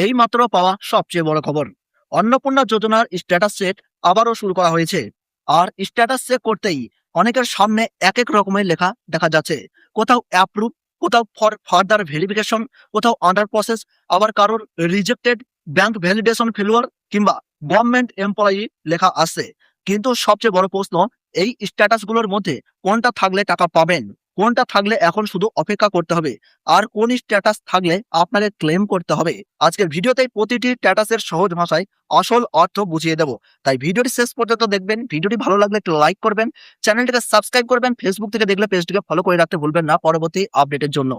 এই মাত্র পাওয়া সবচেয়ে বড় খবর, অন্নপূর্ণা যোজনার স্ট্যাটাস চেক আবারও শুরু করা হয়েছে। আর স্ট্যাটাস চেক করতেই অনেকের সামনে এক এক রকমের লেখা দেখা যাচ্ছে। কোথাও অ্যাপ্রুভ, কোথাও ফর ফার্দার ভেরিফিকেশন, কোথাও আন্ডার প্রসেস, আবার কারোর রিজেক্টেড, ব্যাংক ভ্যালিডেশন ফেলুয়ার কিংবা গভর্নমেন্ট এমপ্লয়ি লেখা আসছে। কিন্তু সবচেয়ে বড় প্রশ্ন, এই স্ট্যাটাসগুলোর মধ্যে কোনটা থাকলে টাকা পাবেন, কোনটা থাকলে এখন শুধু অপেক্ষা করতে হবে, আর কোন স্ট্যাটাস থাকলে আপনাকে ক্লেম করতে হবে। আজকের ভিডিওতে প্রতিটি স্ট্যাটাসের সহজ ভাষায় আসল অর্থ বুঝিয়ে দেব। তাই ভিডিওটি শেষ পর্যন্ত দেখবেন। ভিডিওটি ভালো লাগলে একটু লাইক করবেন, চ্যানেলটিকে সাবস্ক্রাইব করবেন, ফেসবুক থেকে দেখলে পেজটিকে ফলো করে রাখতে ভুলবেন না পরবর্তী আপডেটের জন্য।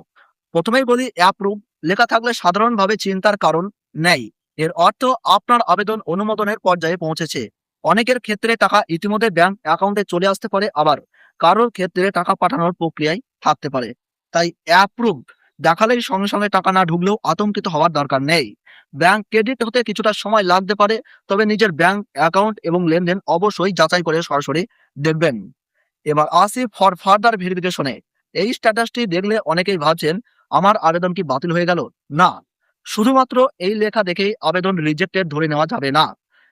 প্রথমেই বলি, অ্যাপ্রুভ লেখা থাকলে সাধারণভাবে চিন্তার কারণ নেই। এর অর্থ আপনার আবেদন অনুমোদনের পর্যায়ে পৌঁছেছে। অনেকের ক্ষেত্রে টাকা ইতিমধ্যে ব্যাংক অ্যাকাউন্টে চলে আসতে পারে, আবার কারোর ক্ষেত্রে টাকা পাঠানোর প্রক্রিয়ায় থাকতে পারে। তাই অ্যাপ্রুভ দেখালেই সঙ্গে সঙ্গে টাকা না ঢুকলেও আতঙ্কিত হওয়ার দরকার নেই। ব্যাংক ক্রেডিট হতে কিছুটা সময় লাগতে পারে, তবে নিজের ব্যাংক অ্যাকাউন্ট এবং লেনদেন অবশ্যই যাচাই করে সরাসরি দেখবেন। এবার আসি ফর ফার্দার ভেরিফিকেশনে। এই স্ট্যাটাসটি দেখলে অনেকেই ভাবছেন, আমার আবেদন কি বাতিল হয়ে গেল? না, শুধুমাত্র এই লেখা দেখেই আবেদন রিজেক্টেড ধরে নেওয়া যাবে না।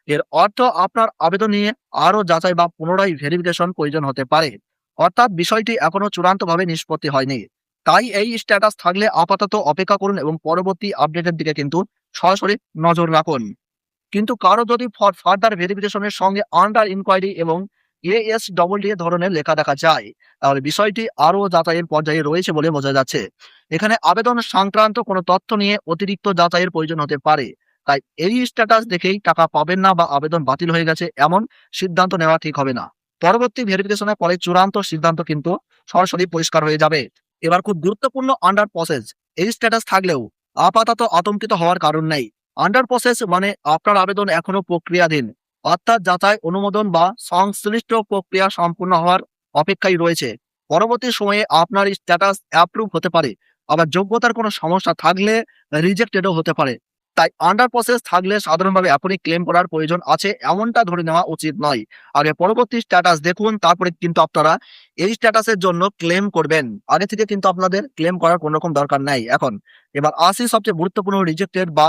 এর অর্থ আপনার আবেদন নিয়ে আরো যাচাই বা পুনরায় ভেরিফিকেশন প্রয়োজন হতে পারে। অর্থাৎ বিষয়টি এখনো চূড়ান্তভাবে নিষ্পত্তি হয়নি। তাই এই স্ট্যাটাস থাকলে আপাতত অপেক্ষা করুন এবং পরবর্তী আপডেটের দিকে কিন্তু সরাসরি নজর রাখুন। কিন্তু কারো যদি ফর ফার্দার ভেরিফিকেশনের সঙ্গে আন্ডার ইনকোয়ারি এবং ASDD ধরনের লেখা দেখা যায়, তাহলে বিষয়টি আরো যাচাইয়ের পর্যায়ে রয়েছে বলে বোঝা যাচ্ছে। এখানে আবেদন সংক্রান্ত কোনো তথ্য নিয়ে অতিরিক্ত যাচাইয়ের প্রয়োজন হতে পারে। তাই এই স্ট্যাটাস দেখেই টাকা পাবেন না বা আবেদন বাতিল হয়ে গেছে এমন সিদ্ধান্ত নেওয়া ঠিক হবে না। পরবর্তী ভেরিফিকেশনের পরে চূড়ান্ত সিদ্ধান্ত কিন্তু সরাসরি পরিষ্কার হয়ে যাবে। এবার খুব গুরুত্বপূর্ণ, আন্ডার প্রসেস। এই স্ট্যাটাস থাকলেও আপাতত আতঙ্কিত হওয়ার কারণ নেই। আন্ডার প্রসেস মানে আপনার আবেদন এখনো প্রক্রিয়াধীন, অর্থাৎ যাচাই, অনুমোদন বা সংশ্লিষ্ট প্রক্রিয়া সম্পূর্ণ হওয়ার অপেক্ষায় রয়েছে। পরবর্তী সময়ে আপনার স্ট্যাটাস অ্যাপ্রুভ হতে পারে, আবার যোগ্যতার কোনো সমস্যা থাকলে রিজেক্টেডও হতে পারে। তাই আন্ডার প্রসেস থাকলে সাধারণভাবে এখনই ক্লেম করার প্রয়োজন আছে এমনটা ধরে নেওয়া উচিত নয়। আগে পরবর্তী স্ট্যাটাস দেখুন, তারপরে কিন্তু আপনারা এই স্ট্যাটাসের জন্য ক্লেম করবেন। আগে থেকে কিন্তু আপনাদের ক্লেম করার কোনো রকম দরকার নাই এখন। এবার আসি সবচেয়ে গুরুত্বপূর্ণ, রিজেক্টেড বা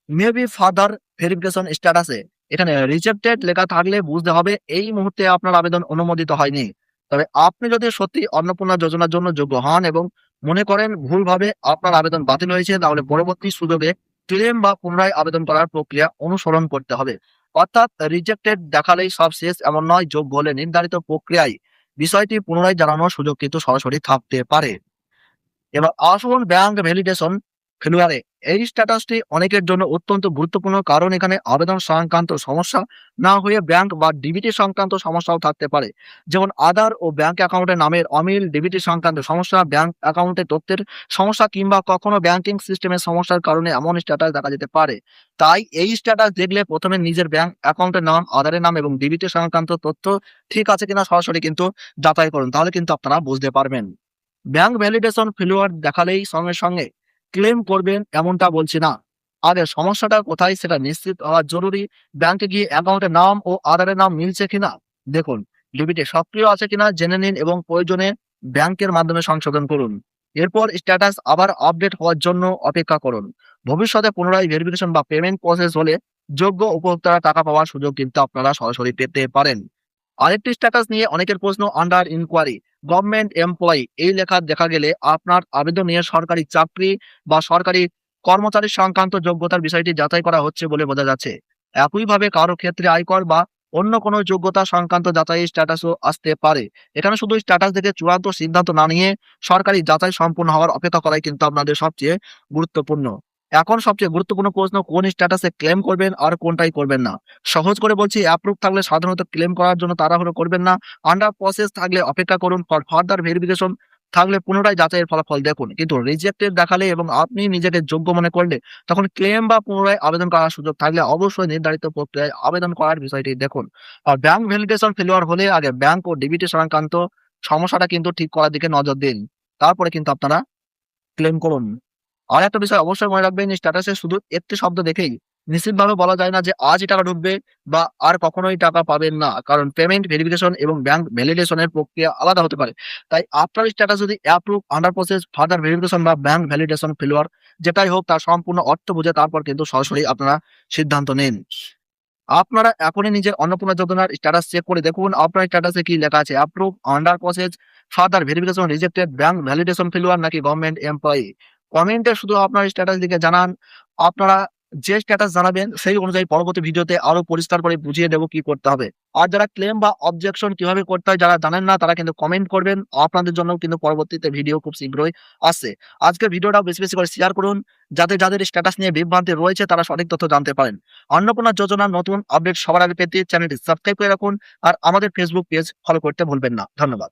মেবি ফার্দার ভেরিফিকেশন স্ট্যাটাসে। এখানে রিজেক্টেড লেখা থাকলে বুঝতে হবে এই মুহূর্তে আপনার আবেদন অনুমোদিত হয়নি। তবে আপনি যদি সত্যি অন্নপূর্ণা যোজনার জন্য যোগ্য হন এবং মনে করেন ভুলভাবে আপনার আবেদন বাতিল হয়েছে, তাহলে পরবর্তী সুযোগে ক্লেম বা পুনরায় আবেদন করার প্রক্রিয়া অনুসরণ করতে হবে। অর্থাৎ রিজেক্টেড দেখালেই সব শেষ এমন নয়, যোগ্য হলে নির্ধারিত প্রক্রিয়ায় বিষয়টি পুনরায় জানানোর সুযোগ কিন্তু সরাসরি থাকতে পারে। এবার আসুন ব্যাংক ভ্যালিডেশন ফেলুয়ারে। এই স্ট্যাটাসটি অনেকের জন্য অত্যন্ত গুরুত্বপূর্ণ, কারণ এখানে আবেদন সংক্রান্ত সমস্যা না হয়ে ব্যাংক বা ডিবিটি সংক্রান্ত সমস্যাও থাকতে পারে। যেমন আধার ও ব্যাংক অ্যাকাউন্টের নামের অমিল, ডিবিটি সংক্রান্ত সমস্যা, ব্যাংক অ্যাকাউন্টের তথ্যের সমস্যা কিংবা কখনো ব্যাংকিং সিস্টেমের সমস্যার কারণে এমন স্ট্যাটাস দেখা যেতে পারে। তাই এই স্ট্যাটাস দেখলে প্রথমে নিজের ব্যাংক অ্যাকাউন্টের নাম, আধারের নাম এবং ডিবিটি সংক্রান্ত তথ্য ঠিক আছে কিনা সরাসরি কিন্তু যাচাই করুন, তাহলে কিন্তু আপনারা বুঝতে পারবেন। ব্যাংক ভ্যালিডেশন ফেলিওর দেখালেই সঙ্গে সঙ্গে ক্লেম করবেন এমনটা বলছি না। আগে সমস্যাটা কোথায় সেটা নিশ্চিত হওয়া জরুরি। ব্যাংকে গিয়ে অ্যাকাউন্টের নাম ও আধারের নাম মিলছে কিনা দেখুন, ডিবিটি সক্রিয় আছে কিনা জেনে নিন এবং প্রয়োজনে ব্যাংকের মাধ্যমে সংশোধন করুন। এরপর স্ট্যাটাস আবার আপডেট হওয়ার জন্য অপেক্ষা করুন। ভবিষ্যতে পুনরায় ভেরিফিকেশন বা পেমেন্ট প্রসেস হলে যোগ্য উপভোক্তারা টাকা পাওয়ার সুযোগ কিন্তু আপনারা সরাসরি পেতে পারেন। আরেকটি স্ট্যাটাস নিয়ে অনেকের প্রশ্ন, আন্ডার ইনকোয়ারি গভর্নমেন্ট এমপ্লয়ি। এই লেখা দেখা গেলে আপনার আবেদন নিয়ে সরকারি চাকরি বা সরকারি কর্মচারী সংক্রান্ত যোগ্যতার বিষয়টি যাচাই করা হচ্ছে বলে বোঝা যাচ্ছে। একইভাবে কারো ক্ষেত্রে আয়কর বা অন্য কোনো যোগ্যতা সংক্রান্ত যাচাই স্ট্যাটাসও আসতে পারে। এখানে শুধু স্ট্যাটাস দেখে চূড়ান্ত সিদ্ধান্ত না নিয়ে সরকারি যাচাই সম্পূর্ণ হওয়ার অপেক্ষা করাই কিন্তু আপনাদের সবচেয়ে গুরুত্বপূর্ণ। এখন সবচেয়ে গুরুত্বপূর্ণ প্রশ্ন, কোন স্ট্যাটাসে ক্লেম করবেন আর কোনটাই করবেন না। সহজ করে বলছি, অ্যাপ্রুভ থাকলে সাধারণত ক্লেম করার জন্য তাড়াহুড়ো করবেন না। আন্ডার প্রসেস থাকলে অপেক্ষা করুন। ফর ফার্দার ভেরিফিকেশন থাকলে পুনরায় যাচাইয়ের ফলাফল দেখুন। কিন্তু রিজেক্টেড দেখালে এবং আপনি নিজেকে যোগ্য মনে করলে তখন ক্লেম বা পুনরায় আবেদন করার সুযোগ থাকলে অবশ্যই নির্ধারিত প্রক্রিয়ায় আবেদন করার বিষয়টি দেখুন। আর ব্যাংক ভ্যালিডেশন ফেলিওর হলে আগে ব্যাংক ও ডিবিটি সংক্রান্ত সমস্যাটা কিন্তু ঠিক করার দিকে নজর দিন, তারপরে কিন্তু আপনারা ক্লেম করুন। আর একটা বিষয় অবশ্যই মনে রাখবেন, স্ট্যাটাসে শুধু একটি শব্দ দেখেই নিশ্চিতভাবে বলা যায় না যে আজই টাকা ঢুকবে বা আর কখনোই টাকা পাবেন না। কারণ পেমেন্ট ভেরিফিকেশন এবং ব্যাংক ভ্যালিডেশন এর প্রক্রিয়া আলাদা হতে পারে। তাই আপনার স্ট্যাটাস যদি approve, under process, further verification বা ব্যাংক ভ্যালিডেশন ফেলিওর যেটাই হোক তার সম্পূর্ণ অর্থ বুঝে তারপর কিন্তু সরাসরি আপনারা সিদ্ধান্ত নিন। আপনারা এখনই নিজের অন্নপূর্ণা যোজনার স্ট্যাটাস চেক করে দেখুন আপনার স্ট্যাটাসে কি লেখা আছে, approve, under process, further verification, rejected, bank validation failure নাকি গভর্নমেন্ট এমপ্লয়ি। কমেন্টে শুধু আপনার স্ট্যাটাস লিখে জানান। আপনারা যে স্ট্যাটাস জানাবেন সেই অনুযায়ী পরবর্তী ভিডিওতে আরো পরিষ্কার করে বুঝিয়ে দেব কি করতে হবে। আর যারা ক্লেম বা অবজেকশন কিভাবে করতে হয় যারা জানেন না তারা কিন্তু কমেন্ট করবেন। আপনাদের জন্য কিন্তু পরবর্তীতে ভিডিও খুব শীঘ্রই আসছে। আজকের ভিডিওটা বেশি বেশি করে শেয়ার করুন যাতে যাদের স্ট্যাটাস নিয়ে বিভ্রান্তি রয়েছে তারা সঠিক তথ্য জানতে পারেন। অন্নপূর্ণা যোজনার নতুন আপডেট সবার আগে পেতে চ্যানেলটি সাবস্ক্রাইব করে রাখুন আর আমাদের ফেসবুক পেজ ফলো করতে ভুলবেন না। ধন্যবাদ।